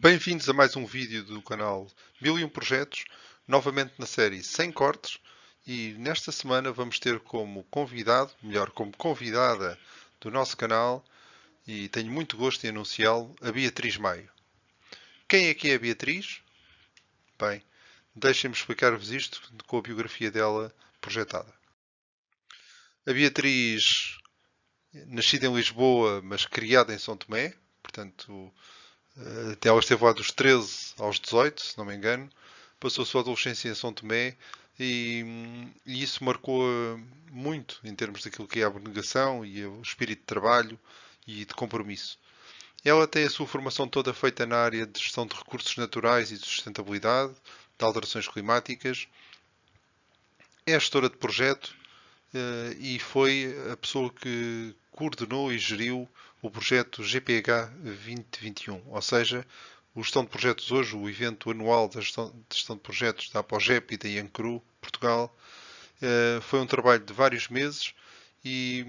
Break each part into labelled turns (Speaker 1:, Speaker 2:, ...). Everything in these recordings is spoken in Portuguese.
Speaker 1: Bem-vindos a mais um vídeo do canal 1001 Projetos, novamente na série Sem Cortes, e nesta semana vamos ter como convidado, melhor, como convidada do nosso canal, e tenho muito gosto em anunciá-lo, a Beatriz Maio. Quem é que é a Beatriz? Bem, deixem-me explicar-vos isto com a biografia dela projetada. A Beatriz, nascida em Lisboa, mas criada em São Tomé, portanto, até ela esteve lá dos 13 aos 18, se não me engano. Passou a sua adolescência em São Tomé e isso marcou muito em termos daquilo que é a abnegação e o espírito de trabalho e de compromisso. Ela tem a sua formação toda feita na área de gestão de recursos naturais e de sustentabilidade, de alterações climáticas. É gestora de projeto e foi a pessoa que coordenou e geriu o projeto GPH 2021, ou seja, o Gestão de Projetos hoje, o evento anual da gestão de projetos da Apogep e da Iancru, Portugal. Foi um trabalho de vários meses e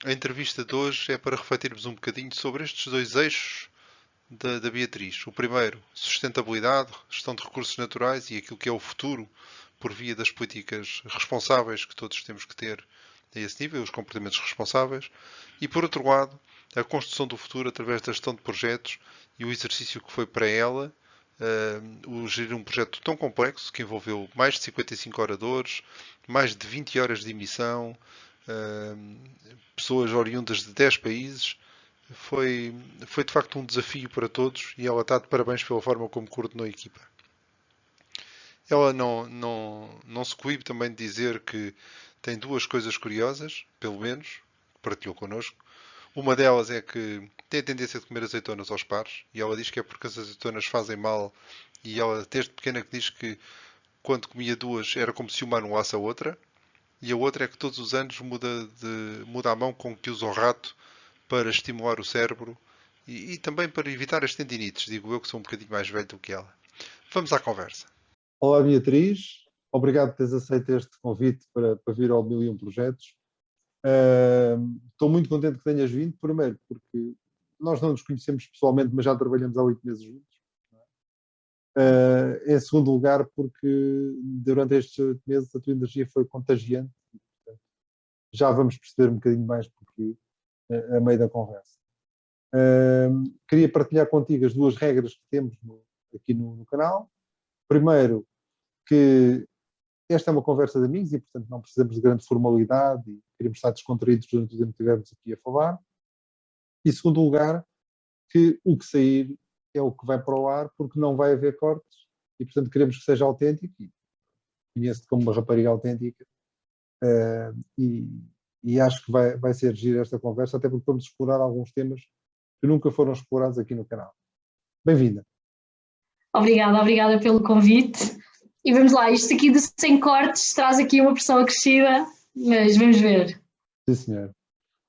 Speaker 1: a entrevista de hoje é para refletirmos um bocadinho sobre estes dois eixos da Beatriz. O primeiro, sustentabilidade, gestão de recursos naturais e aquilo que é o futuro por via das políticas responsáveis que todos temos que ter a esse nível, os comportamentos responsáveis. E por outro lado, a construção do futuro através da gestão de projetos e o exercício que foi para ela o gerir um projeto tão complexo que envolveu mais de 55 oradores, mais de 20 horas de emissão, pessoas oriundas de 10 países. Foi de facto um desafio para todos e ela está de parabéns pela forma como coordenou a equipa. Ela não se coíbe também de dizer que tem duas coisas curiosas, pelo menos, que partilhou connosco. Uma delas é que tem a tendência de comer azeitonas aos pares e ela diz que é porque as azeitonas fazem mal e ela desde pequena que diz que quando comia duas era como se uma anulasse a outra. E a outra é que todos os anos muda a mão com que usa o rato para estimular o cérebro e também para evitar as tendinites. Digo eu que sou um bocadinho mais velho do que ela. Vamos à conversa.
Speaker 2: Olá Beatriz, obrigado por teres aceito este convite para vir ao 1001 Projetos. Estou muito contente que tenhas vindo, primeiro porque nós não nos conhecemos pessoalmente, mas já trabalhamos há 8 meses juntos. Em segundo lugar, porque durante estes 8 meses a tua energia foi contagiante. Portanto, já vamos perceber um bocadinho mais porque a meio da conversa. Queria partilhar contigo as duas regras que temos aqui no canal. Primeiro, que esta é uma conversa de amigos e, portanto, não precisamos de grande formalidade e queremos estar descontraídos durante o tempo que estivermos aqui a falar. E, em segundo lugar, que o que sair é o que vai para o ar, porque não vai haver cortes e, portanto, queremos que seja autêntico. E conheço-te como uma rapariga autêntica e acho que vai ser giro esta conversa, até porque vamos explorar alguns temas que nunca foram explorados aqui no canal. Bem-vinda.
Speaker 3: Obrigada pelo convite. E vamos lá, isto aqui de sem cortes traz aqui uma pressão acrescida, mas vamos ver.
Speaker 2: Sim, senhor.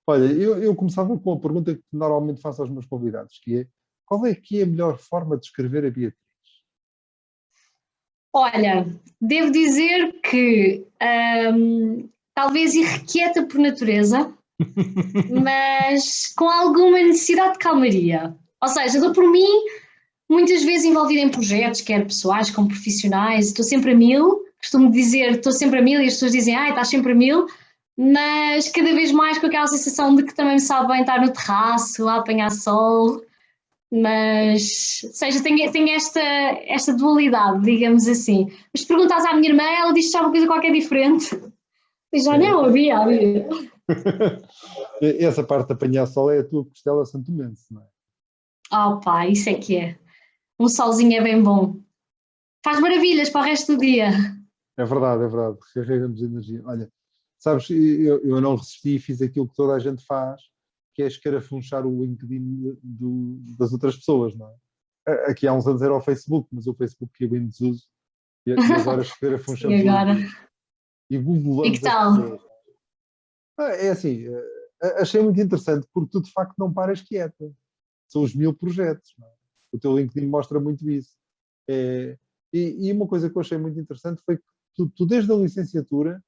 Speaker 2: Olha, eu começava com a pergunta que normalmente faço aos meus convidados, que é: qual é que é a melhor forma de escrever a Beatriz?
Speaker 3: Olha, devo dizer que talvez irrequieta por natureza, mas com alguma necessidade de calmaria. Ou seja, dou por mim muitas vezes envolvida em projetos, quer pessoais como profissionais, estou sempre a mil, costumo dizer estou sempre a mil e as pessoas dizem estás sempre a mil, mas cada vez mais com aquela sensação de que também me sabe bem estar no terraço, a apanhar sol, mas, ou seja, tenho esta dualidade, digamos assim. Mas se perguntas à minha irmã, ela diz já uma coisa qualquer diferente. E já não havia.
Speaker 2: Essa parte de apanhar sol é a tua costela santomense, não é?
Speaker 3: Oh pá, isso é que é. Um solzinho é bem bom. Faz maravilhas para o resto do dia.
Speaker 2: É verdade, recarregamos energia. Olha, sabes, eu não resisti e fiz aquilo que toda a gente faz, que é escarafunchar o LinkedIn das outras pessoas, não é? Aqui há uns anos era o Facebook, mas o Facebook caiu em desuso e agora escarafunchamos o LinkedIn. E googlamos
Speaker 3: e que tal?
Speaker 2: pessoas. É assim, achei muito interessante porque tu de facto não paras quieta. São os 1000 projetos, não é? O teu LinkedIn mostra muito isso. E uma coisa que eu achei muito interessante foi que tu desde a licenciatura,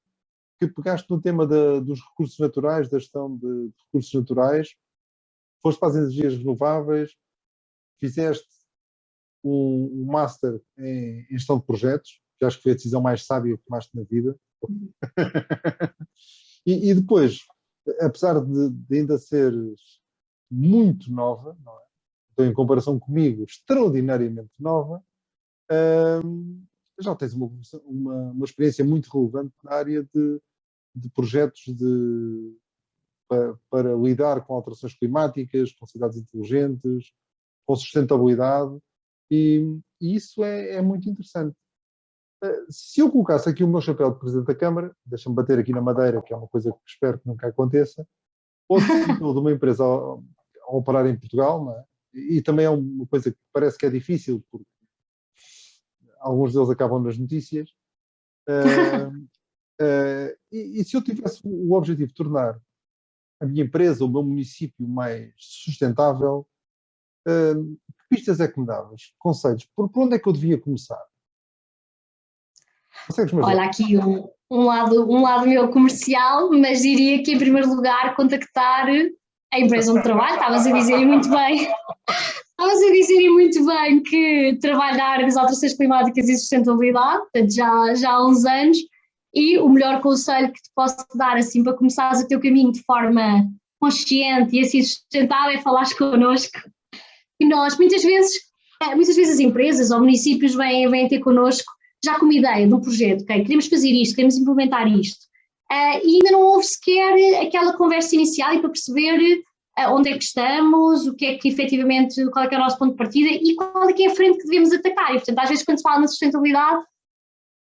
Speaker 2: que pegaste no tema dos recursos naturais, da gestão de recursos naturais, foste para as energias renováveis, fizeste um Master em Gestão de Projetos, que acho que foi a decisão mais sábia que tomaste na vida. E depois, apesar de ainda seres muito nova, não é? Então, em comparação comigo, extraordinariamente nova, já tens uma experiência muito relevante na área de projetos para lidar com alterações climáticas, com cidades inteligentes, com sustentabilidade, e isso é muito interessante. Se eu colocasse aqui o meu chapéu de Presidente da Câmara, deixa-me bater aqui na madeira, que é uma coisa que espero que nunca aconteça, ou de CEO de uma empresa a operar em Portugal, não é? E também é uma coisa que parece que é difícil, porque alguns deles acabam nas notícias. E se eu tivesse o objetivo de tornar a minha empresa, o meu município mais sustentável, que pistas é que me davas? Conselhos? Por onde é que eu devia começar? Consegues-me ajudar?
Speaker 3: Olha, aqui um lado meu comercial, mas diria que em primeiro lugar contactar a empresa onde trabalho. Estavas a dizer muito bem. Estavas a dizer muito bem que trabalho na área das alterações climáticas e sustentabilidade, portanto já há uns anos, e o melhor conselho que te posso dar assim para começares o teu caminho de forma consciente e assim sustentável é falares connosco. E nós, muitas vezes as empresas ou municípios vêm ter connosco já com uma ideia de um projeto, ok? Queremos fazer isto, queremos implementar isto. E ainda não houve sequer aquela conversa inicial e para perceber onde é que estamos, o que é que efetivamente, qual é que é o nosso ponto de partida e qual é que é a frente que devemos atacar. E, portanto, às vezes quando se fala na sustentabilidade,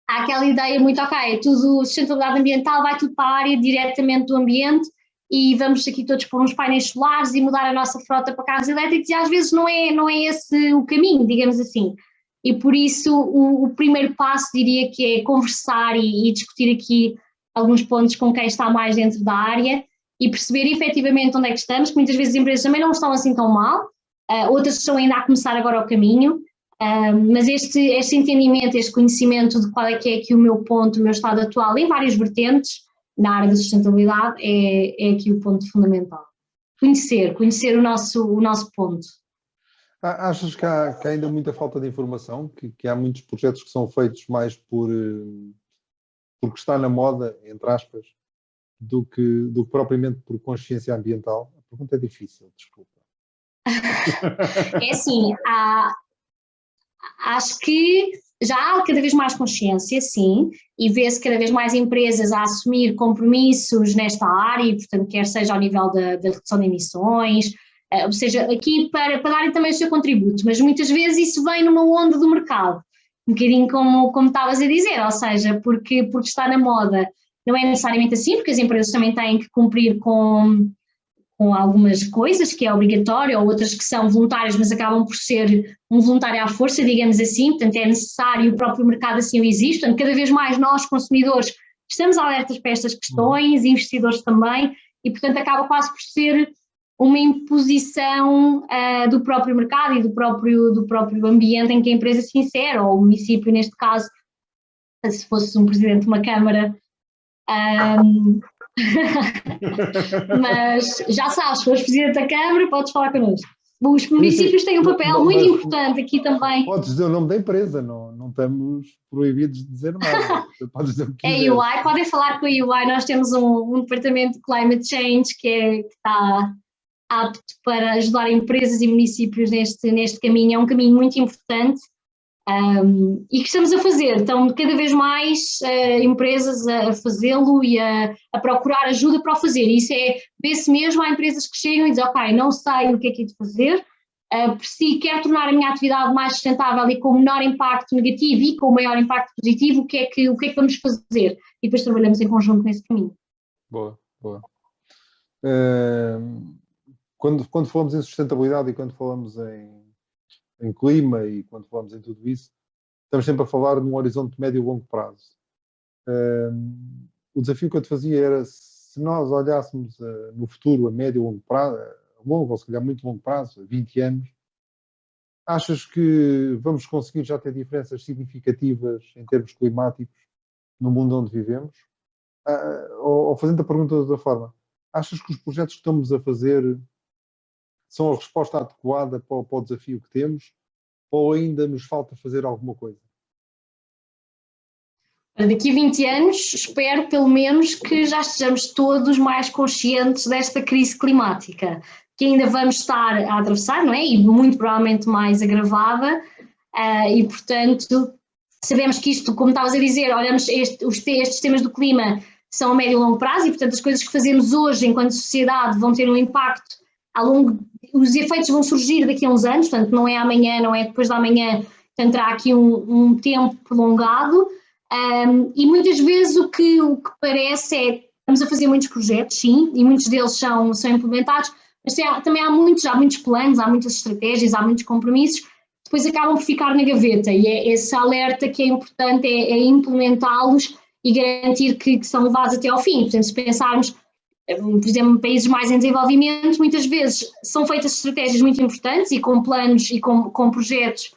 Speaker 3: há aquela ideia muito, ok, é tudo sustentabilidade ambiental, vai tudo para a área diretamente do ambiente e vamos aqui todos pôr uns painéis solares e mudar a nossa frota para carros elétricos e às vezes não é esse o caminho, digamos assim. E por isso o primeiro passo diria que é conversar e discutir aqui alguns pontos com quem está mais dentro da área e perceber efetivamente onde é que estamos, que muitas vezes as empresas também não estão assim tão mal, outras estão ainda a começar agora o caminho, mas este entendimento, este conhecimento de qual é que é aqui o meu ponto, o meu estado atual em várias vertentes na área da sustentabilidade é aqui o ponto fundamental. Conhecer o nosso ponto.
Speaker 2: Achas que há ainda muita falta de informação? Que há muitos projetos que são feitos mais porque está na moda, entre aspas, do que propriamente por consciência ambiental? A pergunta é difícil, desculpa.
Speaker 3: É assim, acho que já há cada vez mais consciência, sim, e vê-se cada vez mais empresas a assumir compromissos nesta área, e, portanto, quer seja ao nível da redução de emissões, ou seja, aqui para darem também o seu contributo, mas muitas vezes isso vem numa onda do mercado, um bocadinho como estavas a dizer, ou seja, porque está na moda, não é necessariamente assim, porque as empresas também têm que cumprir com algumas coisas que é obrigatório, ou outras que são voluntárias, mas acabam por ser um voluntário à força, digamos assim, portanto é necessário, o próprio mercado assim o existe, portanto cada vez mais nós, consumidores, estamos alertas para estas questões, investidores também, e portanto acaba quase por ser uma imposição do próprio mercado e do próprio ambiente em que a empresa se insere, ou o município neste caso, se fosse um presidente de uma câmara, mas já sabes, se fores presidente da Câmara, podes falar connosco. Os municípios têm um papel muito importante aqui também.
Speaker 2: Podes dizer o nome da empresa, não estamos proibidos de dizer nada. Podes dizer o que quiseres.
Speaker 3: É a UI, podem falar com a UI, nós temos um departamento de Climate Change que está apto para ajudar empresas e municípios neste caminho, é um caminho muito importante. E que estamos a fazer, estão cada vez mais empresas a fazê-lo e a procurar ajuda para o fazer. Isso vê-se mesmo, há empresas que chegam e dizem, ok, não sei o que é que é de fazer, se quero tornar a minha atividade mais sustentável e com o menor impacto negativo e com o maior impacto positivo, o que é que vamos fazer? E depois trabalhamos em conjunto nesse caminho.
Speaker 2: Boa. Quando falamos em sustentabilidade e quando falamos em clima e quando falamos em tudo isso, estamos sempre a falar num horizonte médio e longo prazo. O desafio que eu te fazia era, se nós olhássemos no futuro a médio e longo prazo, longo, ou se calhar muito longo prazo, a 20 anos, achas que vamos conseguir já ter diferenças significativas em termos climáticos no mundo onde vivemos? Ou fazendo a pergunta de outra forma, achas que os projetos que estamos a fazer são a resposta adequada para o desafio que temos? ou ainda nos falta fazer alguma coisa?
Speaker 3: Daqui a 20 anos, espero pelo menos que já estejamos todos mais conscientes desta crise climática, que ainda vamos estar a atravessar, não é? E muito provavelmente mais agravada, e portanto sabemos que isto, como estavas a dizer, olhamos estes temas do clima são a médio e longo prazo e portanto as coisas que fazemos hoje enquanto sociedade vão ter um impacto ao longo, os efeitos vão surgir daqui a uns anos, portanto não é amanhã, não é depois de amanhã, portanto terá aqui um tempo prolongado. E muitas vezes o que parece é que estamos a fazer muitos projetos, sim, e muitos deles são implementados, mas também há muitos planos, há muitas estratégias, há muitos compromissos, depois acabam por ficar na gaveta e é esse alerta que é importante, é implementá-los e garantir que são levados até ao fim. Portanto, se pensarmos, por exemplo, em países mais em desenvolvimento, muitas vezes são feitas estratégias muito importantes e com planos e com projetos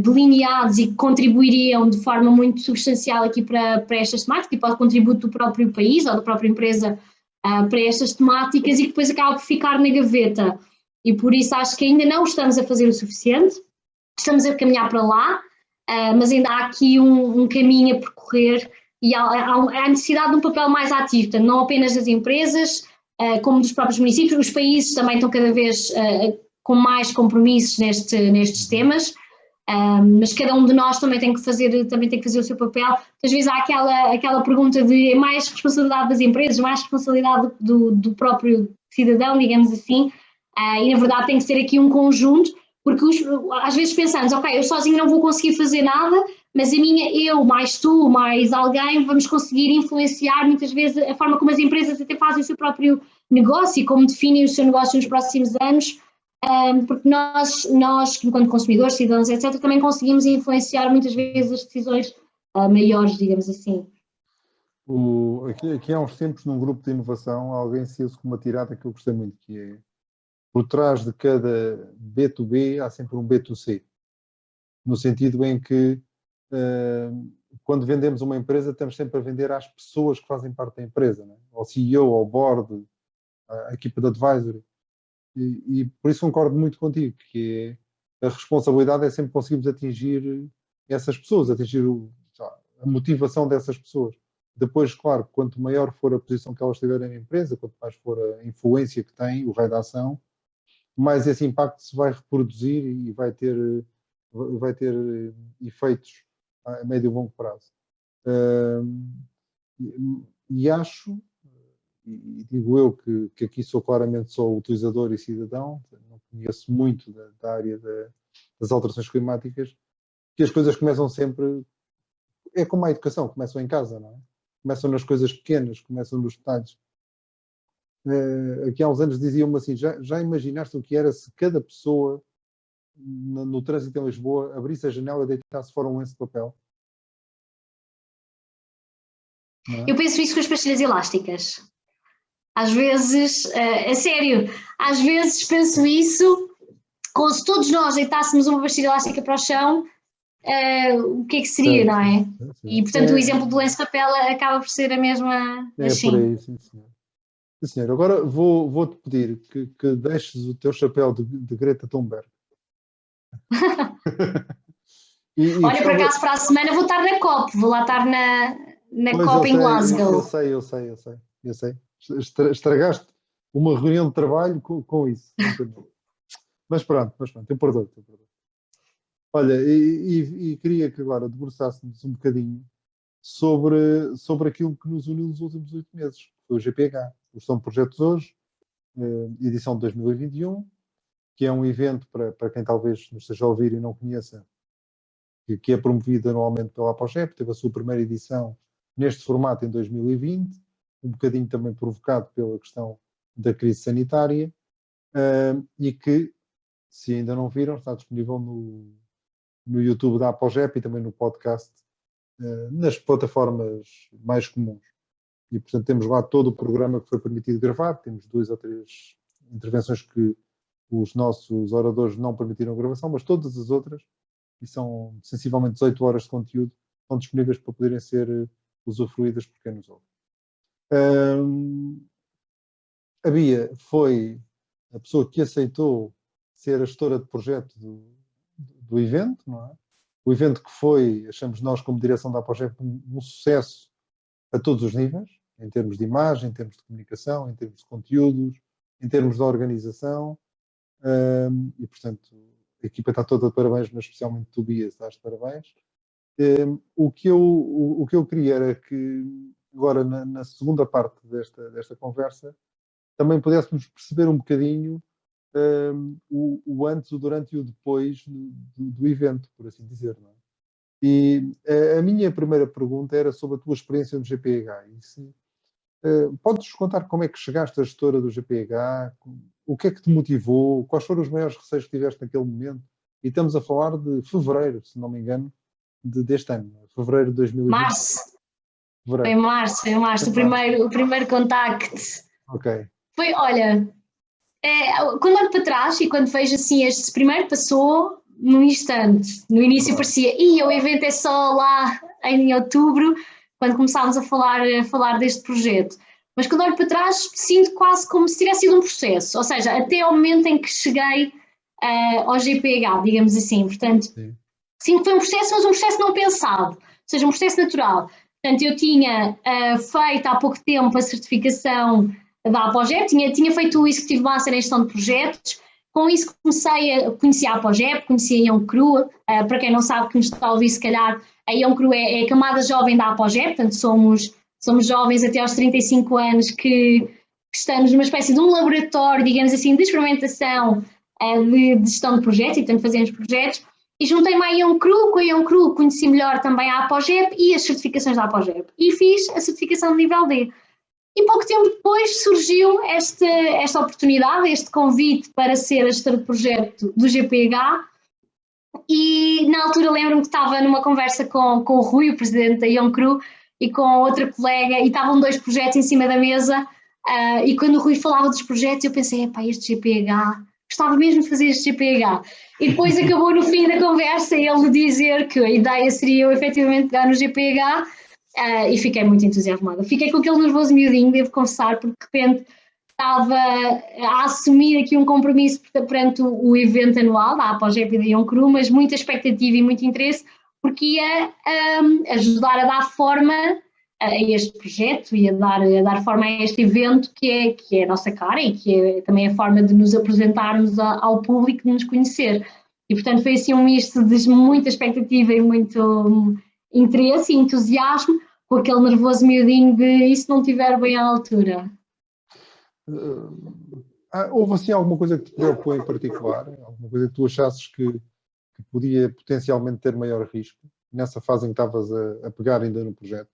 Speaker 3: delineados e que contribuiriam de forma muito substancial aqui para estas temáticas e para o contributo do próprio país ou da própria empresa para estas temáticas e que depois acaba por ficar na gaveta. E por isso acho que ainda não estamos a fazer o suficiente, estamos a caminhar para lá, mas ainda há aqui um caminho a percorrer e há necessidade de um papel mais ativo, portanto, não apenas das empresas, como dos próprios municípios, os países também estão cada vez com mais compromissos nestes temas. Mas cada um de nós também tem que fazer o seu papel. Às vezes há aquela pergunta de é mais responsabilidade das empresas, mais responsabilidade do próprio cidadão, digamos assim, e na verdade tem que ser aqui um conjunto, porque às vezes pensamos, ok, eu sozinho não vou conseguir fazer nada, mas eu, mais tu, mais alguém, vamos conseguir influenciar muitas vezes a forma como as empresas até fazem o seu próprio negócio e como definem o seu negócio nos próximos anos. Porque nós, enquanto consumidores, cidadãos, etc., também conseguimos influenciar muitas vezes as decisões maiores, digamos assim.
Speaker 2: Aqui há uns tempos, num grupo de inovação, alguém saiu-se com uma tirada que eu gostei muito, que é: por trás de cada B2B há sempre um B2C. No sentido em que, quando vendemos uma empresa, estamos sempre a vender às pessoas que fazem parte da empresa, né? Ao CEO, ao board, à equipa de advisory. E por isso concordo muito contigo, que a responsabilidade é sempre conseguirmos atingir essas pessoas, atingir a motivação dessas pessoas. Depois, claro, quanto maior for a posição que elas tiverem na empresa, quanto mais for a influência que tem, o raio da ação, mais esse impacto se vai reproduzir e vai ter efeitos a médio e longo prazo. E acho, e digo eu que aqui sou claramente só utilizador e cidadão, não conheço muito da área das alterações climáticas, que as coisas começam sempre, é como a educação, começam em casa, não é? Começam nas coisas pequenas, começam nos detalhes. Aqui há uns anos diziam-me assim, já imaginaste o que era se cada pessoa no trânsito em Lisboa abrisse a janela e deitasse fora um lenço de papel? É?
Speaker 3: Eu penso isso com as pastilhas elásticas. Às vezes, a sério, às vezes penso isso, como se todos nós deitássemos uma pastilha elástica para o chão, o que é que seria, não é? E portanto o exemplo do lenço de papel acaba por ser a mesma.
Speaker 2: É por aí, sim senhor. Sim, senhor. Agora vou-te pedir que deixes o teu chapéu de Greta Thunberg.
Speaker 3: Olha, por acaso para a semana vou estar na COP, vou lá estar na COP em Glasgow.
Speaker 2: Eu sei. Estragaste uma reunião de trabalho com isso. Mas pronto, eu perdoo. Olha, e queria que agora debruçássemos um bocadinho sobre aquilo que nos uniu nos últimos 8 meses, que foi o GPH. O Gestão de Projetos Hoje, edição de 2021, que é um evento, para quem talvez nos esteja a ouvir e não conheça, que é promovido anualmente pela APOGEP, teve a sua primeira edição neste formato em 2020, um bocadinho também provocado pela questão da crise sanitária, e que, se ainda não viram, está disponível no YouTube da APOGEP e também no podcast, nas plataformas mais comuns. E, portanto, temos lá todo o programa que foi permitido gravar, temos 2 ou 3 intervenções que os nossos oradores não permitiram gravação, mas todas as outras, e são sensivelmente 18 horas de conteúdo, estão disponíveis para poderem ser usufruídas por quem nos ouve. A Bia foi a pessoa que aceitou ser a gestora de projeto do do evento, não é? O evento que foi, achamos nós como direção da Apogep, um sucesso a todos os níveis, em termos de imagem, em termos de comunicação, em termos de conteúdos, em termos de organização, e portanto a equipa está toda de parabéns, mas especialmente Tobias está de parabéns. O que eu queria era que agora na segunda parte desta conversa também pudéssemos perceber um bocadinho o antes, o durante e o depois do evento, por assim dizer, não é? E a minha primeira pergunta era sobre a tua experiência no GPH. Podes contar como é que chegaste à gestora do GPH? O que é que te motivou? Quais foram os maiores receios que tiveste naquele momento? E estamos a falar de fevereiro, se não me engano, deste ano, fevereiro de 2020.
Speaker 3: Março.
Speaker 2: Fevereiro.
Speaker 3: Foi em março, o primeiro contacto.
Speaker 2: Ok.
Speaker 3: Foi, olha, quando olho para trás e quando vejo assim, este primeiro passou num instante. No início parecia, o evento é só lá em outubro, quando começámos a falar deste projeto. Mas quando olho para trás, sinto quase como se tivesse sido um processo, ou seja, até ao momento em que cheguei ao GPH, digamos assim. Portanto, sinto que foi um processo, mas um processo não pensado, ou seja, um processo natural. Portanto, eu tinha feito há pouco tempo a certificação da Apogep, tinha feito o Executive Master em gestão de projetos. Com isso comecei a conhecer a Apogep, conheci a Yoncru. Para quem não sabe, que nos está a ouvir, se calhar, a Yoncru é a camada jovem da Apogep, portanto somos jovens até aos 35 anos que estamos numa espécie de um laboratório, digamos assim, de experimentação de gestão de projetos, e portanto fazemos projetos. E juntei-me à Yoncru, com a Yoncru conheci melhor também a Apogep e as certificações da Apogep. E fiz a certificação de nível D. E pouco tempo depois surgiu esta oportunidade, este convite para ser a gestora de projeto do GPH, e na altura lembro-me que estava numa conversa com o Rui, o presidente da Yoncru, e com outra colega, e estavam 2 projetos em cima da mesa, e quando o Rui falava dos projetos eu pensei, este GPH, gostava mesmo de fazer este GPH. E depois acabou no fim da conversa ele dizer que a ideia seria eu efetivamente pegar no GPH, e fiquei muito entusiasmada. Fiquei com aquele nervoso miudinho, devo confessar, porque de repente estava a assumir aqui um compromisso perante o evento anual da Apogep e da Yoncru, mas muita expectativa e muito interesse, porque ia ajudar a dar forma a este projeto e a dar forma a este evento que é a nossa cara e que é também a forma de nos apresentarmos ao público, de nos conhecer. E portanto foi assim um misto de muita expectativa e muito interesse e entusiasmo, com aquele nervoso miudinho de e se não estiver bem à altura.
Speaker 2: Houve assim alguma coisa que te preocupou em particular? Alguma coisa que tu achasses que podia potencialmente ter maior risco nessa fase em que estavas a pegar ainda no projeto?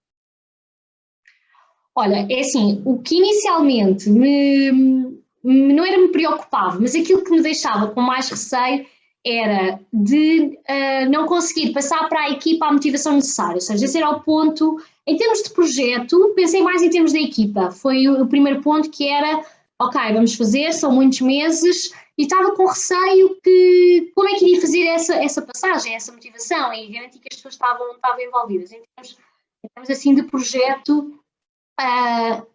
Speaker 3: Olha, é assim, o que inicialmente não era me preocupava, mas aquilo que me deixava com mais receio era de não conseguir passar para a equipa a motivação necessária, ou seja, esse era o ponto. Em termos de projeto, pensei mais em termos da equipa, foi o primeiro ponto, que era, ok, vamos fazer, são muitos meses, e estava com receio que como é que iria fazer essa passagem, essa motivação, e garantir que as pessoas estavam envolvidas. Em termos assim de projeto,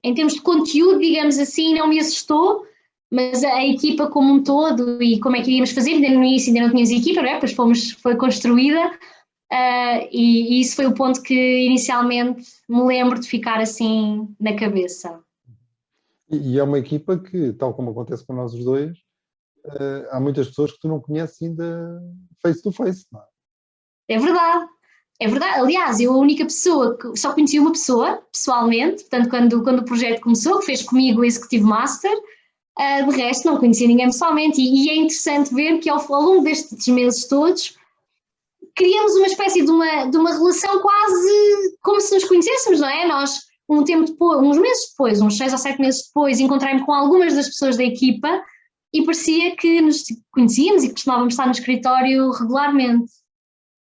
Speaker 3: em termos de conteúdo, digamos assim, não me assustou, mas a equipa como um todo e como é que iríamos fazer, ainda no início ainda não tínhamos equipa, não é? Depois foi construída, e isso foi o ponto que inicialmente me lembro de ficar assim na cabeça.
Speaker 2: E é uma equipa que, tal como acontece com nós os dois, há muitas pessoas que tu não conheces ainda face to face, não é?
Speaker 3: É verdade. É verdade, aliás, eu a única pessoa que só conheci uma pessoa, pessoalmente, portanto, quando o projeto começou, que fez comigo o Executive Master, de resto não conhecia ninguém pessoalmente, e é interessante ver que ao longo destes meses todos criamos uma espécie de uma relação quase como se nos conhecêssemos, não é? Nós, um tempo depois, uns meses depois, uns 6 ou 7 meses depois, encontrei-me com algumas das pessoas da equipa e parecia que nos conhecíamos e que costumávamos estar no escritório regularmente.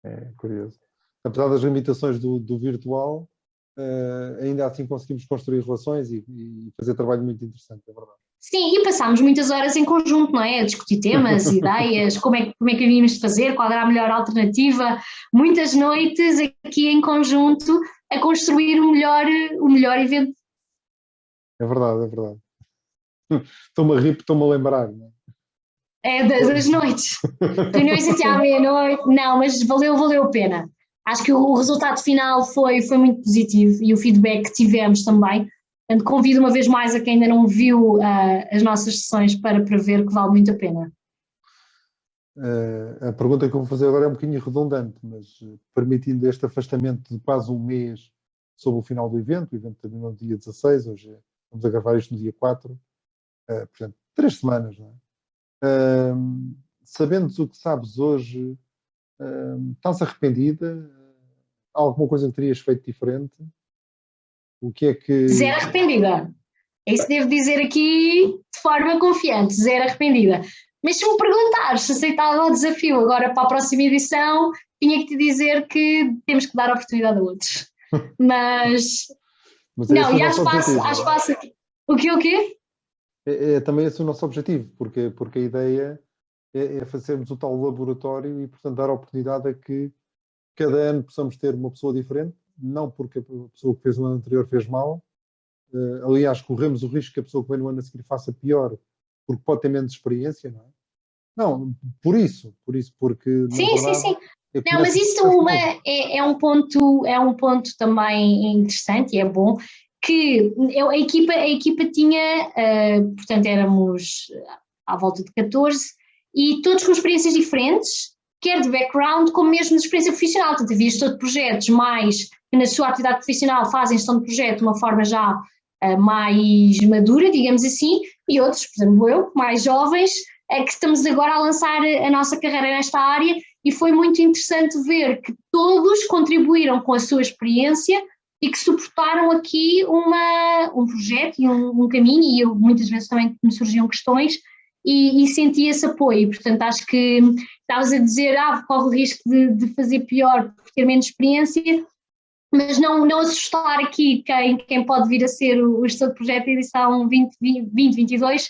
Speaker 2: É curioso. Apesar das limitações do virtual, ainda assim conseguimos construir relações e fazer trabalho muito interessante, é verdade.
Speaker 3: Sim, e passámos muitas horas em conjunto, não é? A discutir temas, ideias, como é que havíamos de fazer, qual era a melhor alternativa. Muitas noites aqui em conjunto a construir o melhor evento.
Speaker 2: É verdade, é verdade. Estou-me a rir, estou-me a lembrar, não é?
Speaker 3: É das noites. Reuniões até à meia-noite. Não, mas valeu a pena. Acho que o resultado final foi muito positivo e o feedback que tivemos também. Portanto, convido uma vez mais a quem ainda não viu as nossas sessões para ver que vale muito a pena.
Speaker 2: A pergunta que eu vou fazer agora é um bocadinho redundante, mas permitindo este afastamento de quase um mês sobre o final do evento, o evento terminou no dia 16, hoje vamos a gravar isto no dia 4, portanto, 3 semanas, não é? Sabendo o que sabes hoje, estás arrependida? Há alguma coisa que terias feito diferente? O que é que...
Speaker 3: Zero arrependida. É isso que devo dizer aqui de forma confiante, zero arrependida. Mas se me perguntares se aceitava o desafio agora para a próxima edição, tinha que te dizer que temos que dar oportunidade a outros. Mas não, e há espaço aqui. O quê?
Speaker 2: É também esse o nosso objetivo, porque a ideia é fazermos o tal laboratório e, portanto, dar a oportunidade a que cada ano possamos ter uma pessoa diferente, não porque a pessoa que fez o ano anterior fez mal, aliás, corremos o risco que a pessoa que vem no ano a seguir faça pior, porque pode ter menos experiência, não é? Não, por isso, porque...
Speaker 3: Sim. Não, mas isso é um ponto também interessante e é bom, que a equipa tinha, portanto, éramos à volta de 14 e todos com experiências diferentes, quer de background como mesmo de experiência profissional. Portanto, havia gestor de projetos mais que na sua atividade profissional fazem gestão de projeto de uma forma já mais madura, digamos assim, e outros, por exemplo eu, mais jovens, que estamos agora a lançar a nossa carreira nesta área, e foi muito interessante ver que todos contribuíram com a sua experiência e que suportaram aqui um projeto e um caminho, e eu muitas vezes também me surgiam questões e senti esse apoio. Portanto, acho que estavas a dizer, corre o risco de fazer pior por ter menos experiência, mas não assustar aqui quem pode vir a ser o gestor de projeto da edição 2022,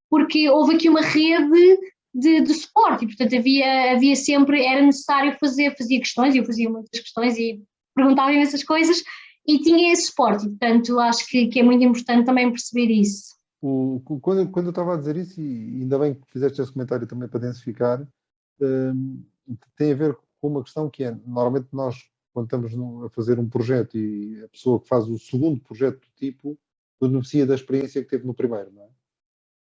Speaker 3: porque houve aqui uma rede de suporte e, portanto, havia sempre, era necessário fazia questões, e eu fazia muitas questões e perguntava essas coisas e tinha esse suporte, e, portanto, acho que é muito importante também perceber isso.
Speaker 2: Quando eu estava a dizer isso, e ainda bem que fizeste esse comentário também para densificar, tem a ver com uma questão que é, normalmente nós, quando estamos a fazer um projeto e a pessoa que faz o segundo projeto do tipo, beneficia da experiência que teve no primeiro, não é?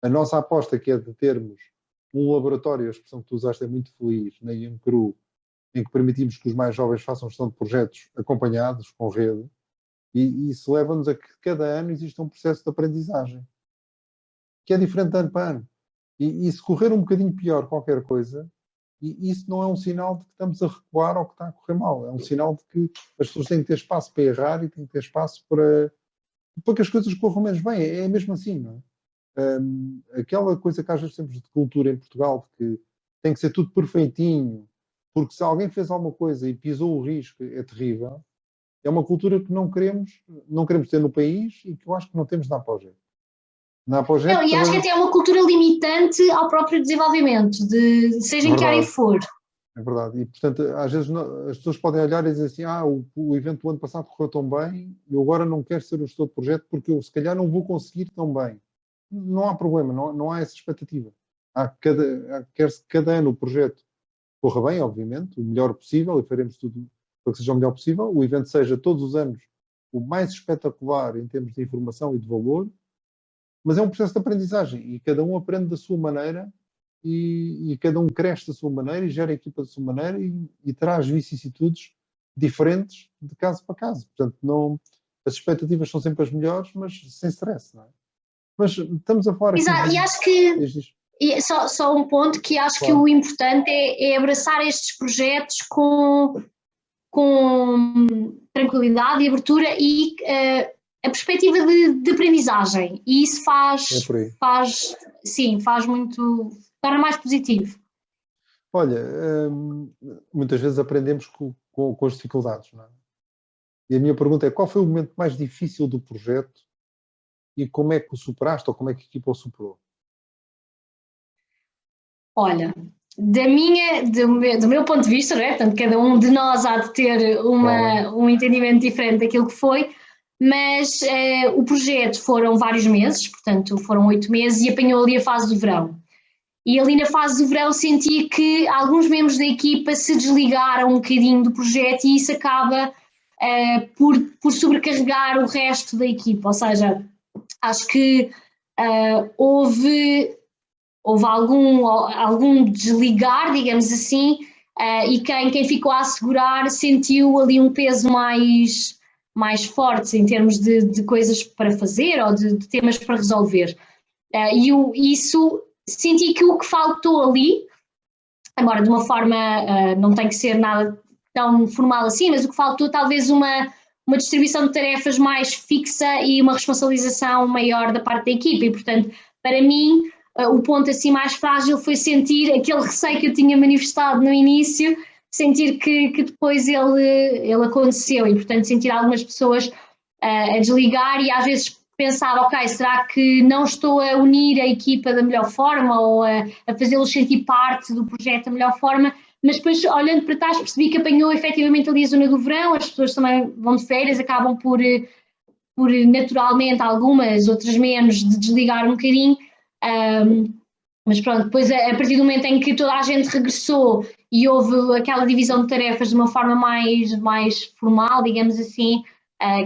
Speaker 2: A nossa aposta que é de termos um laboratório, a expressão que tu usaste é muito feliz, na IAMCRU, em que permitimos que os mais jovens façam gestão de projetos acompanhados, com rede, e isso leva-nos a que cada ano exista um processo de aprendizagem, que é diferente de ano para ano. E se correr um bocadinho pior qualquer coisa, e isso não é um sinal de que estamos a recuar ou que está a correr mal, é um sinal de que as pessoas têm que ter espaço para errar e têm que ter espaço para que as coisas corram menos bem. É mesmo assim, não é? Aquela coisa que às vezes temos de cultura em Portugal, de que tem que ser tudo perfeitinho, porque se alguém fez alguma coisa e pisou o risco, é terrível. É uma cultura que não queremos ter no país e que eu acho que não temos na Apoget.
Speaker 3: E acho que até é uma cultura limitante ao próprio desenvolvimento, seja em que área for.
Speaker 2: É verdade. E, portanto, às vezes as pessoas podem olhar e dizer assim, o evento do ano passado correu tão bem, eu agora não quero ser o gestor de projeto porque eu, se calhar, não vou conseguir tão bem. Não há problema, não há essa expectativa. Quer-se que cada ano o projeto corra bem, obviamente, o melhor possível, e faremos tudo para que seja o melhor possível. O evento seja todos os anos o mais espetacular em termos de informação e de valor, mas é um processo de aprendizagem e cada um aprende da sua maneira e cada um cresce da sua maneira e gera a equipa da sua maneira e traz vicissitudes diferentes de caso para caso. Portanto, as expectativas são sempre as melhores, mas sem stress, não é? Mas estamos a falar aqui...
Speaker 3: Exato, e acho que só um ponto que acho que o importante é abraçar estes projetos com tranquilidade e abertura e a perspectiva de aprendizagem, e isso faz muito, torna mais positivo.
Speaker 2: Olha, muitas vezes aprendemos com as dificuldades, não é? E a minha pergunta é, qual foi o momento mais difícil do projeto e como é que o superaste ou como é que a equipa o superou?
Speaker 3: Olha, do meu ponto de vista, né? Portanto, cada um de nós há de ter um entendimento diferente daquilo que foi, mas o projeto foram vários meses, portanto foram 8 meses e apanhou ali a fase do verão. E ali na fase do verão senti que alguns membros da equipa se desligaram um bocadinho do projeto e isso acaba por sobrecarregar o resto da equipa. Ou seja, acho que houve algum desligar, digamos assim, e quem ficou a assegurar sentiu ali um peso mais forte em termos de coisas para fazer ou de temas para resolver. Isso senti que o que faltou ali, agora de uma forma, não tem que ser nada tão formal assim, mas o que faltou talvez uma distribuição de tarefas mais fixa e uma responsabilização maior da parte da equipa e, portanto, para mim, o ponto assim mais frágil foi sentir aquele receio que eu tinha manifestado no início, sentir que depois ele aconteceu e, portanto, sentir algumas pessoas a desligar e às vezes pensava, ok, será que não estou a unir a equipa da melhor forma ou a fazê-los sentir parte do projeto da melhor forma, mas depois, olhando para trás, percebi que apanhou efetivamente ali a zona do verão, as pessoas também vão de férias, acabam por naturalmente, algumas, outras menos, de desligar um bocadinho, mas pronto, depois a partir do momento em que toda a gente regressou e houve aquela divisão de tarefas de uma forma mais formal, digamos assim,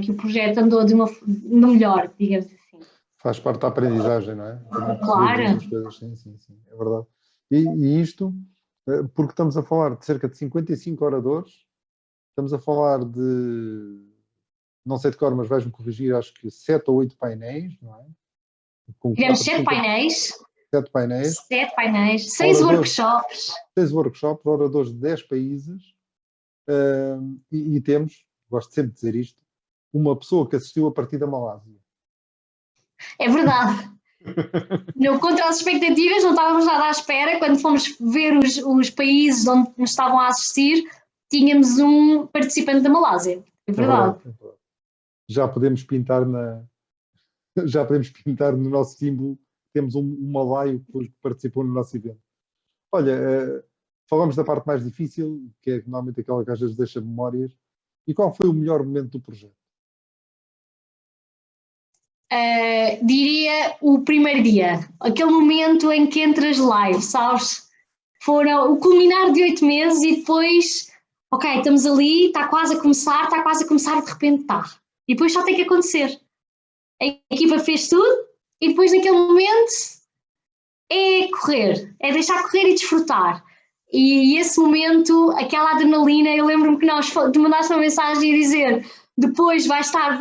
Speaker 3: que o projeto andou no melhor, digamos assim.
Speaker 2: Faz parte da aprendizagem, não é?
Speaker 3: Claro.
Speaker 2: Coisas. Sim, é verdade. E isto, porque estamos a falar de cerca de 55 oradores, estamos a falar de, não sei de cor, mas vais-me corrigir, acho que 7 ou 8 painéis, não é?
Speaker 3: Tivemos 7 painéis.
Speaker 2: 7 painéis.
Speaker 3: 7 painéis, 6 workshops.
Speaker 2: 6 workshops, oradores de 10 países, e temos, gosto sempre de dizer isto, uma pessoa que assistiu a partir da Malásia.
Speaker 3: É verdade. Não, contra as expectativas, não estávamos nada à espera. Quando fomos ver os países onde nos estavam a assistir, tínhamos um participante da Malásia. É verdade.
Speaker 2: É verdade. Já podemos pintar no nosso símbolo, temos um malaio que participou no nosso evento. Olha, falamos da parte mais difícil, que é normalmente aquela que às vezes deixa memórias. E qual foi o melhor momento do projeto?
Speaker 3: Diria o primeiro dia, aquele momento em que entras live, sabes? Foram o culminar de 8 meses e depois, ok, estamos ali, está quase a começar e de repente está. E depois só tem que acontecer. A equipa fez tudo e depois naquele momento é correr, é deixar correr e desfrutar. E esse momento, aquela adrenalina, eu lembro-me que tu mandaste uma mensagem a dizer depois vais estar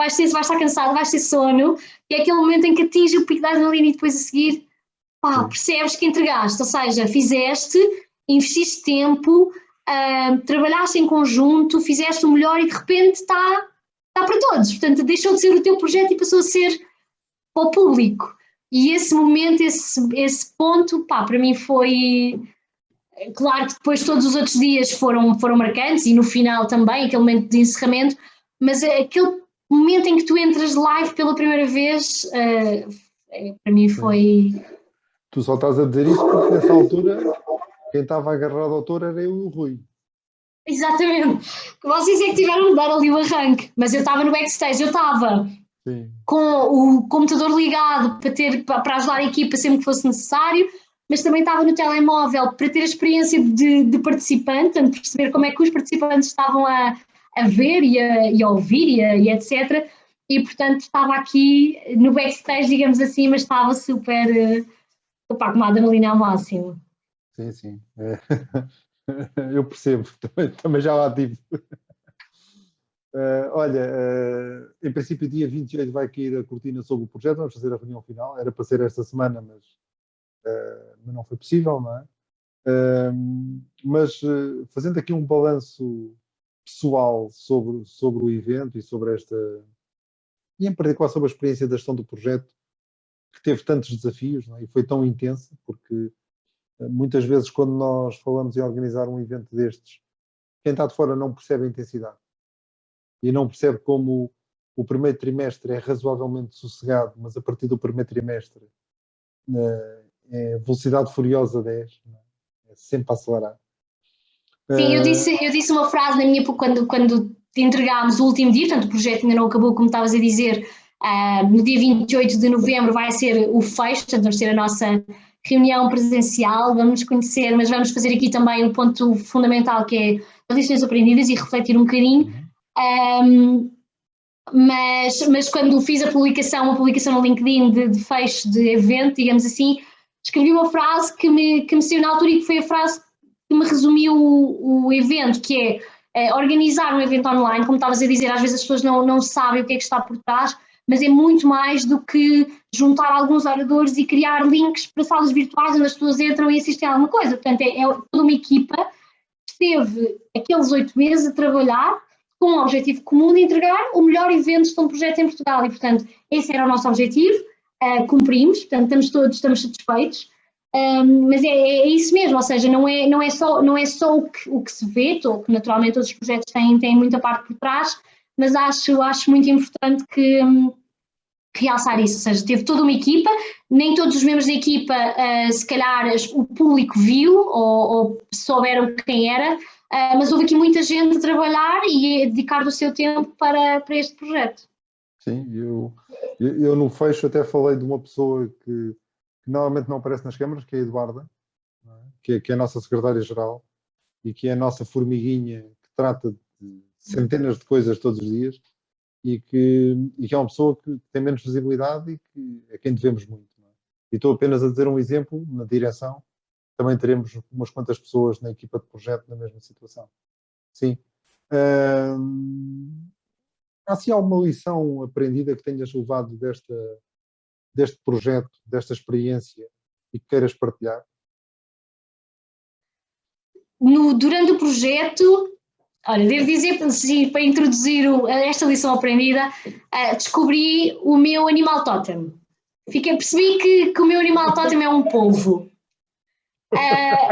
Speaker 3: cansado, vais ter sono, e é aquele momento em que atinge o pico da adrenalina e depois a seguir, percebes que entregaste, ou seja, fizeste, investiste tempo, trabalhaste em conjunto, fizeste o melhor e de repente está para todos, portanto deixou de ser o teu projeto e passou a ser para o público. E esse momento, esse ponto, para mim foi... Claro que depois todos os outros dias foram marcantes e no final também, aquele momento de encerramento, mas aquele momento em que tu entras live pela primeira vez, para mim foi...
Speaker 2: Tu só estás a dizer isso porque nessa altura quem estava agarrado ao autor era eu e o Rui.
Speaker 3: Exatamente. Vocês é que tiveram de dar ali o arranque, mas eu estava no backstage, eu estava com o computador ligado para ajudar a equipa sempre que fosse necessário, mas também estava no telemóvel para ter a experiência de participante, portanto, perceber como é que os participantes estavam a ver e a ouvir e etc. E, portanto, estava aqui no backstage, digamos assim, mas estava super com uma adrenalina ao máximo.
Speaker 2: Sim. Eu percebo, também já lá tive. Olha, em princípio, dia 28 vai cair a cortina sobre o projeto, vamos fazer a reunião final, era para ser esta semana, mas não foi possível, não é? Mas fazendo aqui um balanço pessoal sobre o evento e sobre e em particular sobre a experiência da gestão do projeto, que teve tantos desafios, não é? E foi tão intensa, porque muitas vezes quando nós falamos em organizar um evento destes, quem está de fora não percebe a intensidade e não percebe como o primeiro trimestre é razoavelmente sossegado, mas a partir do primeiro trimestre é velocidade furiosa 10, não é sempre a acelerar.
Speaker 3: Sim, eu disse uma frase na minha quando entregámos o último dia, portanto o projeto ainda não acabou, como estavas a dizer, no dia 28 de novembro vai ser o fecho, portanto vamos ter a nossa reunião presencial, vamos nos conhecer, mas vamos fazer aqui também um ponto fundamental que é as lições aprendidas e refletir um bocadinho. Mas quando fiz uma publicação no LinkedIn de fecho de evento, digamos assim, escrevi uma frase que me saiu na altura e que foi a frase que me resumiu o evento, que é organizar um evento online, como estavas a dizer, às vezes as pessoas não sabem o que é que está por trás, mas é muito mais do que juntar alguns oradores e criar links para salas virtuais onde as pessoas entram e assistem a alguma coisa. Portanto, é toda uma equipa que esteve aqueles 8 meses a trabalhar com um objetivo comum de entregar o melhor evento de um projeto em Portugal e, portanto, esse era o nosso objetivo, cumprimos, portanto, estamos satisfeitos, mas é isso mesmo, ou seja, não é só o que se vê, que naturalmente todos os projetos têm muita parte por trás, mas acho muito importante que realçar isso, ou seja, teve toda uma equipa, nem todos os membros da equipa, se calhar o público viu ou souberam quem era, mas houve aqui muita gente a trabalhar e a dedicar o seu tempo para este projeto.
Speaker 2: Sim, eu no fecho até falei de uma pessoa que normalmente não aparece nas câmaras, que é a Eduarda, não é? Que é a nossa secretária-geral e que é a nossa formiguinha que trata de centenas de coisas todos os dias e que é uma pessoa que tem menos visibilidade e que a quem devemos muito. Não é? E estou apenas a dizer um exemplo, na direção, também teremos umas quantas pessoas na equipa de projeto na mesma situação. Sim. Há sim alguma lição aprendida que tenhas levado deste projeto, desta experiência e que queiras partilhar?
Speaker 3: Durante o projeto, olha, devo dizer, para introduzir esta lição aprendida, descobri o meu animal tótem. Percebi que o meu animal tótem é um polvo.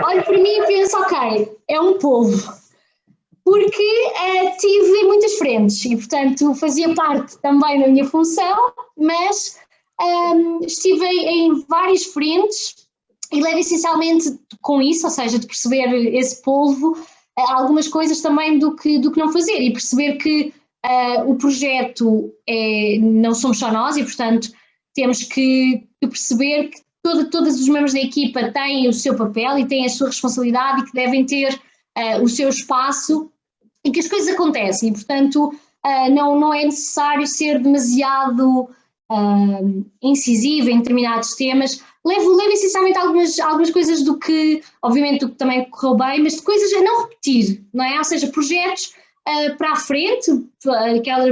Speaker 3: Olho para mim e penso, ok, é um polvo. Porque tive em muitas frentes e, portanto, fazia parte também da minha função, mas estive em várias frentes e levo essencialmente com isso, ou seja, de perceber esse polvo, algumas coisas também do que não fazer e perceber que o projeto não somos só nós e, portanto, temos que perceber que todos os membros da equipa têm o seu papel e têm a sua responsabilidade e que devem ter o seu espaço e que as coisas acontecem e, portanto, não é necessário ser demasiado incisivo em determinados temas. Levo essencialmente algumas coisas do que, obviamente, do que também correu bem, mas de coisas a não repetir, não é? Ou seja, projetos para a frente,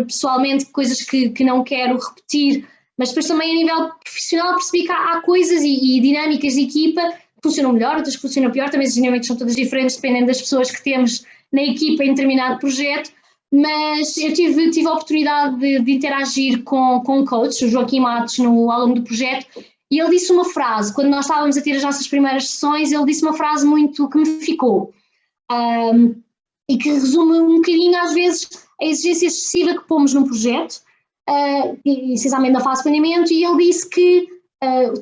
Speaker 3: pessoalmente, coisas que não quero repetir, mas depois também a nível profissional percebi que há coisas e dinâmicas de equipa que funcionam melhor, outras que funcionam pior, também as dinâmicas são todas diferentes dependendo das pessoas que temos na equipa em determinado projeto, mas eu tive a oportunidade de interagir com um coach, o Joaquim Matos, ao longo do projeto, e ele disse uma frase, quando nós estávamos a ter as nossas primeiras sessões, ele disse uma frase muito que me ficou, e que resume um bocadinho, às vezes, a exigência excessiva que pomos num projeto, essencialmente na fase de planeamento, e ele disse que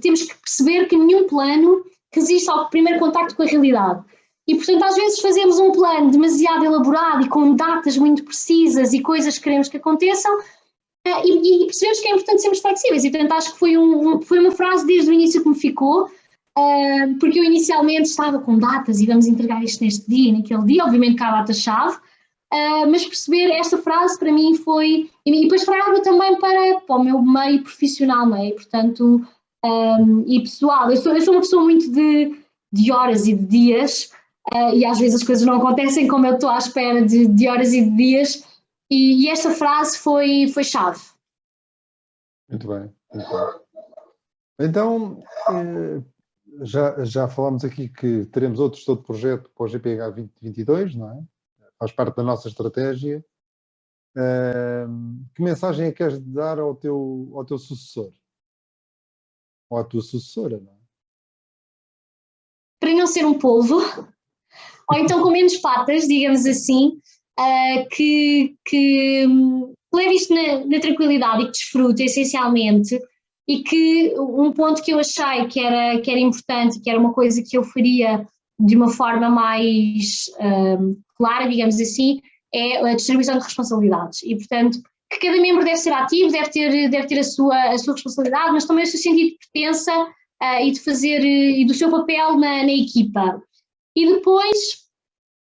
Speaker 3: temos que perceber que nenhum plano resiste ao primeiro contacto com a realidade. E, portanto, às vezes fazemos um plano demasiado elaborado e com datas muito precisas e coisas que queremos que aconteçam e percebemos que é importante sermos flexíveis. E, portanto, acho que foi uma frase desde o início que me ficou, porque eu inicialmente estava com datas e vamos entregar isto neste dia, naquele dia, obviamente que há a data-chave, mas perceber esta frase para mim foi... E depois trago também para o meu meio profissional, não é? Portanto, e pessoal, eu sou uma pessoa muito de horas e de dias, e às vezes as coisas não acontecem como eu estou à espera de horas e de dias, e esta frase foi chave.
Speaker 2: Muito bem, muito bem. Então, já falamos aqui que teremos outro estudo de projeto para o GPH 2022, não é? Faz parte da nossa estratégia. Que mensagem é que queres dar ao teu sucessor? Ou à tua sucessora, não é?
Speaker 3: Para não ser um polvo, ou então com menos patas, digamos assim, que leve isto na tranquilidade e que desfrute essencialmente, e que um ponto que eu achei que era importante, que era uma coisa que eu faria de uma forma mais clara, digamos assim, é a distribuição de responsabilidades e, portanto, que cada membro deve ser ativo, deve ter a sua responsabilidade, mas também o seu sentido de pertença e de fazer e do seu papel na equipa. E depois,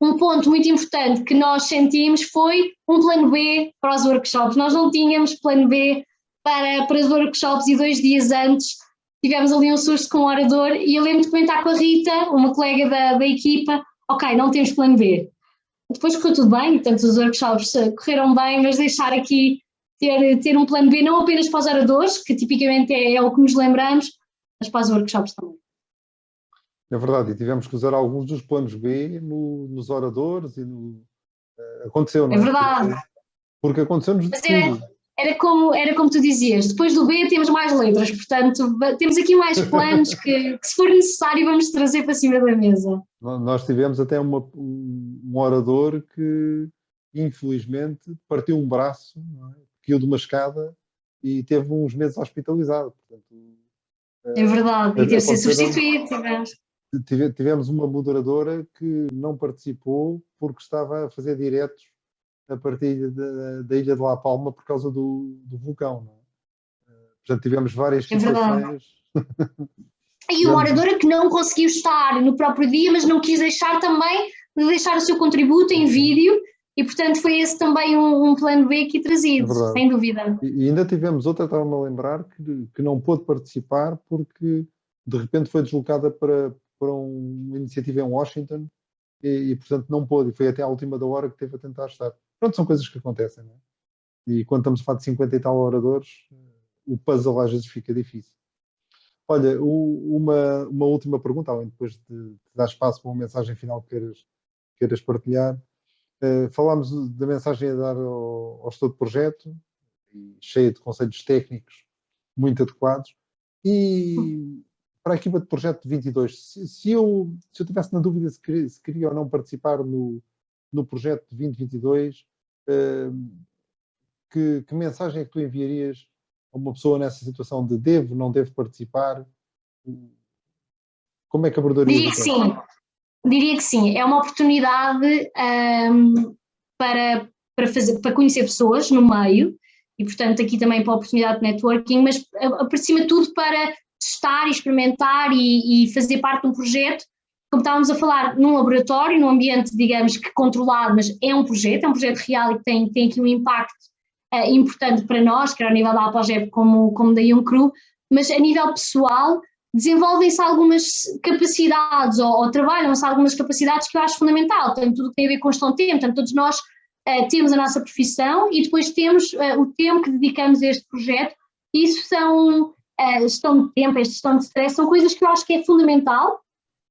Speaker 3: um ponto muito importante que nós sentimos foi um plano B para os workshops. Nós não tínhamos plano B para os workshops e 2 dias antes tivemos ali um susto com o orador e eu lembro de comentar com a Rita, uma colega da equipa, ok, não temos plano B. Depois correu tudo bem, portanto os workshops correram bem, mas deixar aqui ter um plano B não apenas para os oradores, que tipicamente é o que nos lembramos, mas para os workshops também.
Speaker 2: É verdade, e tivemos que usar alguns dos planos B nos oradores e aconteceu, não é?
Speaker 3: É verdade.
Speaker 2: Porque aconteceu-nos de tudo.
Speaker 3: Era como tu dizias, depois do B temos mais letras, portanto temos aqui mais planos que se for necessário vamos trazer para cima da mesa.
Speaker 2: Nós tivemos até um orador que infelizmente partiu um braço, não é? Caiu de uma escada e teve uns meses hospitalizado. Portanto,
Speaker 3: é verdade, e teve de ser substituído.
Speaker 2: Tivemos uma moderadora que não participou porque estava a fazer diretos a partir da ilha de La Palma por causa do vulcão. Não é? Portanto, tivemos várias situações.
Speaker 3: E uma oradora que não conseguiu estar no próprio dia, mas não quis deixar também de deixar o seu contributo em vídeo e, portanto, foi esse também um plano B aqui trazido, sem dúvida.
Speaker 2: E ainda tivemos outra, estava-me a lembrar, que não pôde participar porque de repente foi deslocada para uma iniciativa em Washington e, portanto, não pôde. E foi até à última da hora que teve a tentar estar. Pronto, são coisas que acontecem, não é? E quando estamos a falar de 50 e tal oradores, o puzzle às vezes fica difícil. Olha, uma última pergunta, além depois de dar espaço para uma mensagem final que queiras partilhar. Falámos da mensagem a dar ao gestor de projeto, cheia de conselhos técnicos muito adequados. E para a equipa de projeto de 22, se eu tivesse na dúvida se queria ou não participar no projeto de 2022, que mensagem é que tu enviarias a uma pessoa nessa situação de devo, não devo participar? Como é que abordarias?
Speaker 3: Diria que sim. É uma oportunidade para conhecer pessoas no meio e, portanto, aqui também para a oportunidade de networking, mas, por cima de tudo, para testar, experimentar e fazer parte de um projeto, como estávamos a falar, num laboratório, num ambiente, digamos, que controlado, mas é um projeto real e que tem aqui um impacto importante para nós, quer ao nível da Apogep como da Young Crew, mas a nível pessoal desenvolvem-se algumas capacidades ou trabalham-se algumas capacidades que eu acho fundamental, tanto tudo que tem a ver com gestão de tempo, portanto todos nós temos a nossa profissão e depois temos o tempo que dedicamos a este projeto, e isso são gestão de tempo, gestão de stress, são coisas que eu acho que é fundamental,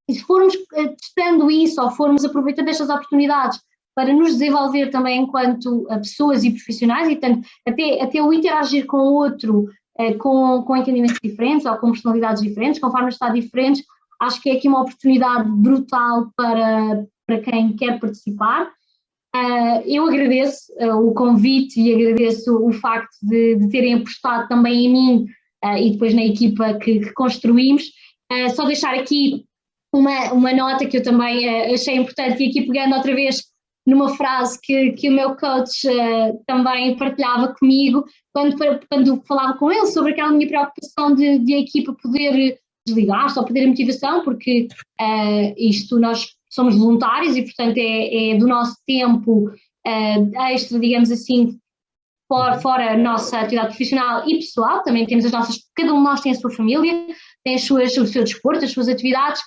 Speaker 3: e se formos testando isso ou formos aproveitando estas oportunidades para nos desenvolver também enquanto pessoas e profissionais, e portanto até o interagir com o outro com entendimentos diferentes ou com personalidades diferentes, conforme está diferentes, acho que é aqui uma oportunidade brutal para quem quer participar. Eu agradeço o convite e agradeço o facto de terem apostado também em mim e depois na equipa que construímos. Só deixar aqui uma nota que eu também achei importante, e aqui pegando outra vez numa frase que o meu coach também partilhava comigo, quando falava com ele sobre aquela minha preocupação de a equipa poder desligar-se ou perder a motivação, porque nós somos voluntários e, portanto, é do nosso tempo extra, digamos assim, fora a nossa atividade profissional e pessoal, também temos cada um de nós tem a sua família, tem o seu desporto, as suas atividades.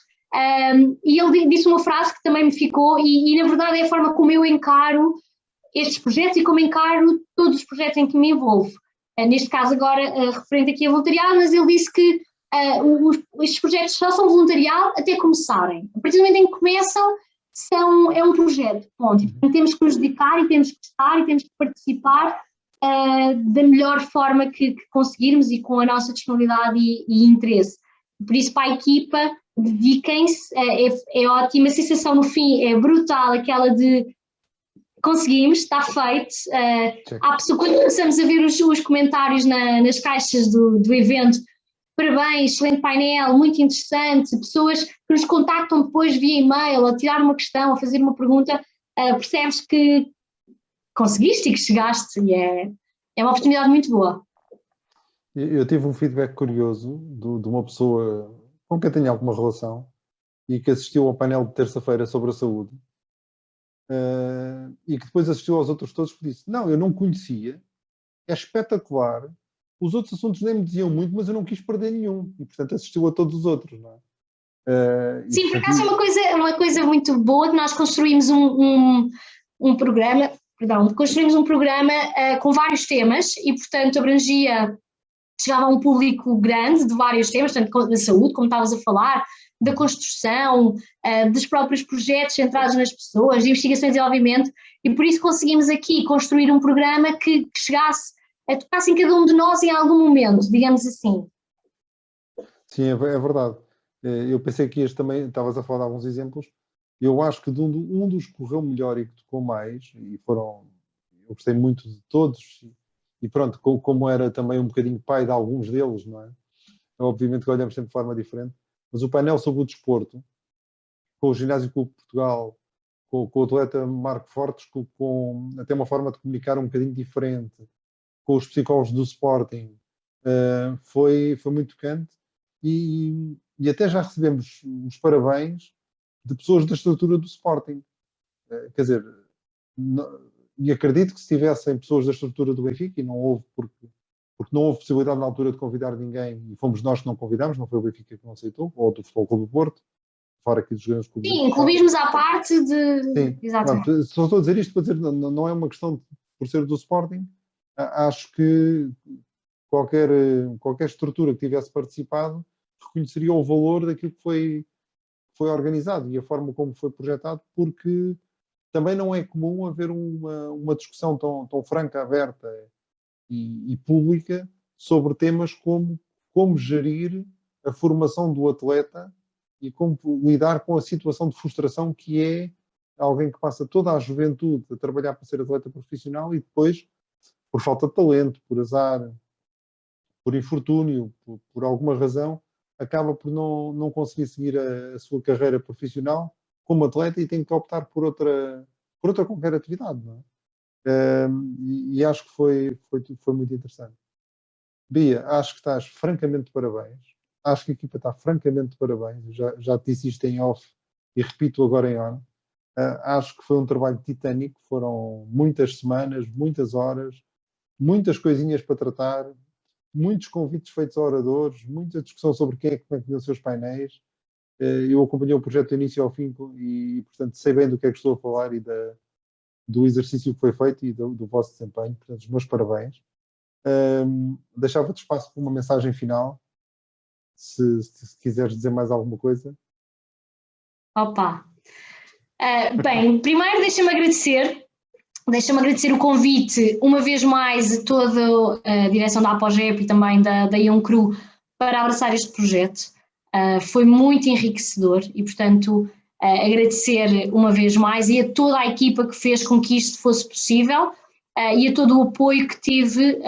Speaker 3: E ele disse uma frase que também me ficou e na verdade é a forma como eu encaro estes projetos e como encaro todos os projetos em que me envolvo. Neste caso agora referente aqui a voluntariado, mas ele disse que estes projetos só são voluntariado até começarem. A partir do momento em que começam, é um projeto, ponto. E temos que nos dedicar e temos que estar e temos que participar da melhor forma que conseguirmos e com a nossa disponibilidade e interesse. Por isso, para a equipa, dediquem-se, é ótima, a sensação no fim é brutal, aquela de conseguimos, está feito. Há pessoas, quando começamos a ver os comentários nas caixas do evento, parabéns, excelente painel, muito interessante, pessoas que nos contactam depois via e-mail, a tirar uma questão, a fazer uma pergunta, percebes que conseguiste e que chegaste, e é uma oportunidade muito boa.
Speaker 2: Eu tive um feedback curioso de uma pessoa com quem tenho alguma relação e que assistiu ao painel de terça-feira sobre a saúde, e que depois assistiu aos outros todos, que disse: não, eu não conhecia, é espetacular, os outros assuntos nem me diziam muito, mas eu não quis perder nenhum, e portanto assistiu a todos os outros, não é? E,
Speaker 3: Sim, por
Speaker 2: portanto,
Speaker 3: acaso é uma coisa muito boa que nós construímos um programa, perdão, construímos um programa com vários temas e, portanto, chegava a um público grande de vários temas, tanto da saúde, como estavas a falar, da construção, dos próprios projetos centrados nas pessoas, de investigação e desenvolvimento, e por isso conseguimos aqui construir um programa que chegasse a tocar em cada um de nós em algum momento, digamos assim.
Speaker 2: sim, é verdade. Eu pensei que também, estavas a falar de alguns exemplos, eu acho que um dos que correu melhor e que tocou mais, eu gostei muito de todos, e pronto, como era também um bocadinho pai de alguns deles, não é? Obviamente que olhamos sempre de forma diferente, mas o painel sobre o desporto, com o Ginásio Clube de Portugal, com o atleta Marco Fortes, com até uma forma de comunicar um bocadinho diferente, com os psicólogos do Sporting, foi muito tocante, e até já recebemos os parabéns de pessoas da estrutura do Sporting. Quer dizer, e acredito que se tivessem pessoas da estrutura do Benfica, e não houve porque não houve possibilidade na altura de convidar ninguém, e fomos nós que não convidámos, não foi o Benfica que não aceitou, ou do Futebol Clube do Porto, fora aqui dos grandes clubes em
Speaker 3: Sim,
Speaker 2: Portugal.
Speaker 3: clubismos à parte de...
Speaker 2: Sim,
Speaker 3: Exatamente.
Speaker 2: só estou a dizer isto para dizer, não é uma questão por ser do Sporting, acho que qualquer estrutura que tivesse participado reconheceria o valor daquilo que foi organizado e a forma como foi projetado, porque também não é comum haver uma discussão tão franca, aberta e pública sobre temas como gerir a formação do atleta e como lidar com a situação de frustração que é alguém que passa toda a juventude a trabalhar para ser atleta profissional e depois, por falta de talento, por azar, por infortúnio, por alguma razão, acaba por não conseguir seguir a sua carreira profissional como atleta e tem que optar por outra qualquer atividade, não é? E acho que foi muito interessante. Bia, acho que estás francamente de parabéns. Acho que a equipa está francamente de parabéns. Já te disse isto em off e repito agora em on. Acho que foi um trabalho titânico. Foram muitas semanas, muitas horas, muitas coisinhas para tratar, muitos convites feitos a oradores, muita discussão sobre como é que tinham os seus painéis. Eu acompanhei o projeto do início ao fim e, portanto, sei bem do que é que estou a falar e do exercício que foi feito e do vosso desempenho. Portanto, os meus parabéns. Deixava-te espaço para uma mensagem final, se quiseres dizer mais alguma coisa.
Speaker 3: Opa! Bem, primeiro deixa-me agradecer o convite, uma vez mais, a toda a direção da Apogep e também da Young Crew para abraçar este projeto. Foi muito enriquecedor e, portanto, agradecer uma vez mais e a toda a equipa que fez com que isto fosse possível e a todo o apoio que tive,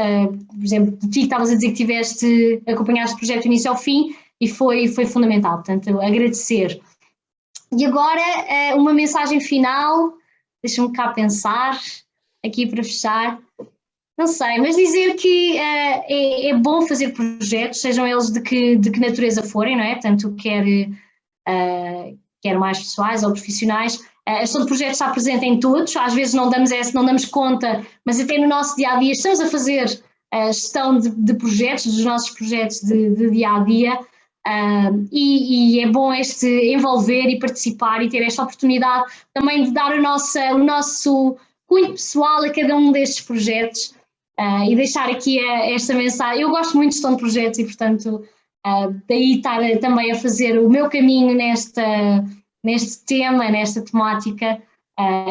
Speaker 3: por exemplo, de ti que estavas a dizer que acompanhaste o projeto do início ao fim e foi fundamental, portanto, agradecer. E agora, uma mensagem final, deixa-me cá pensar, aqui para fechar. Não sei, mas dizer que é bom fazer projetos, sejam eles de que natureza forem, não é? Tanto quer mais pessoais ou profissionais. A gestão de projetos está presente em todos, às vezes não damos conta, mas até no nosso dia-a-dia estamos a fazer a gestão de projetos, dos nossos projetos de dia-a-dia. E é bom envolver e participar e ter esta oportunidade também de dar o nosso cunho pessoal a cada um destes projetos e deixar aqui esta mensagem. Eu gosto muito de gestão de projetos e, portanto, daí estar também a fazer o meu caminho neste tema, nesta temática.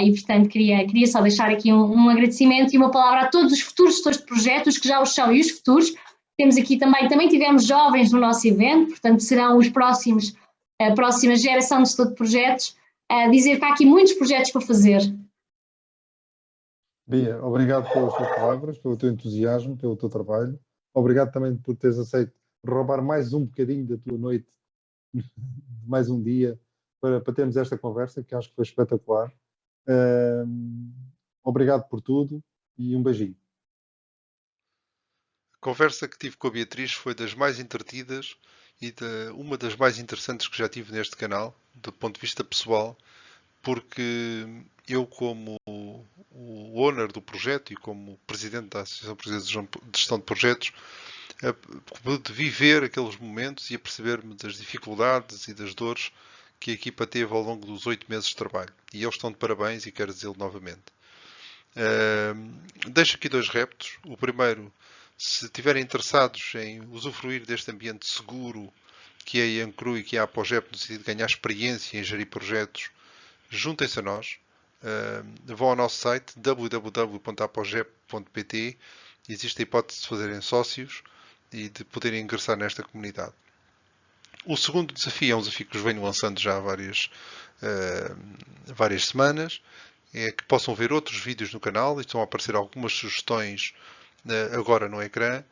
Speaker 3: E, portanto, queria só deixar aqui um agradecimento e uma palavra a todos os futuros gestores de projetos, que já os são e os futuros. Temos aqui também tivemos jovens no nosso evento, portanto serão a próxima geração de gestor de projetos, a dizer que há aqui muitos projetos para fazer.
Speaker 2: Bia, obrigado pelas tuas palavras, pelo teu entusiasmo, pelo teu trabalho. Obrigado também por teres aceito roubar mais um bocadinho da tua noite, mais um dia, para termos esta conversa, que acho que foi espetacular. Obrigado por tudo e um beijinho.
Speaker 1: A conversa que tive com a Beatriz foi das mais entretidas e uma das mais interessantes que já tive neste canal, do ponto de vista pessoal, porque eu, como o owner do projeto e como presidente da Associação Portuguesa de Gestão de Projetos, pude viver aqueles momentos e a perceber-me das dificuldades e das dores que a equipa teve ao longo dos 8 meses de trabalho. E eles estão de parabéns e quero dizê-lo novamente. Deixo aqui 2 reptos. O primeiro, se estiverem interessados em usufruir deste ambiente seguro que é a Iancru e que é a Apogep, no sentido de ganhar experiência em gerir projetos, juntem-se a nós. Vão ao nosso site www.apogep.pt. Existe a hipótese de fazerem sócios e de poderem ingressar nesta comunidade. O segundo desafio é um desafio que vos venho lançando já há várias semanas. É que possam ver outros vídeos no canal e estão a aparecer algumas sugestões agora no ecrã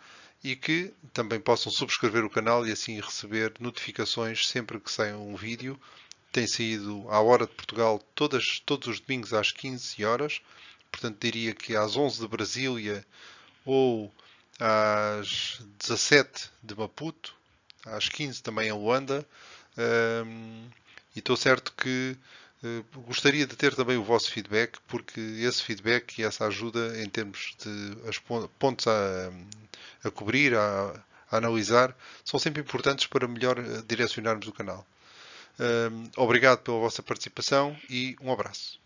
Speaker 1: e que também possam subscrever o canal e assim receber notificações sempre que saia um vídeo. Tem saído à hora de Portugal todos os domingos às 15 horas. Portanto, diria que às 11 de Brasília ou às 17 de Maputo, às 15 também em Luanda. E estou certo que gostaria de ter também o vosso feedback, porque esse feedback e essa ajuda em termos de pontos a cobrir, a analisar, são sempre importantes para melhor direcionarmos o canal. Obrigado pela vossa participação e um abraço.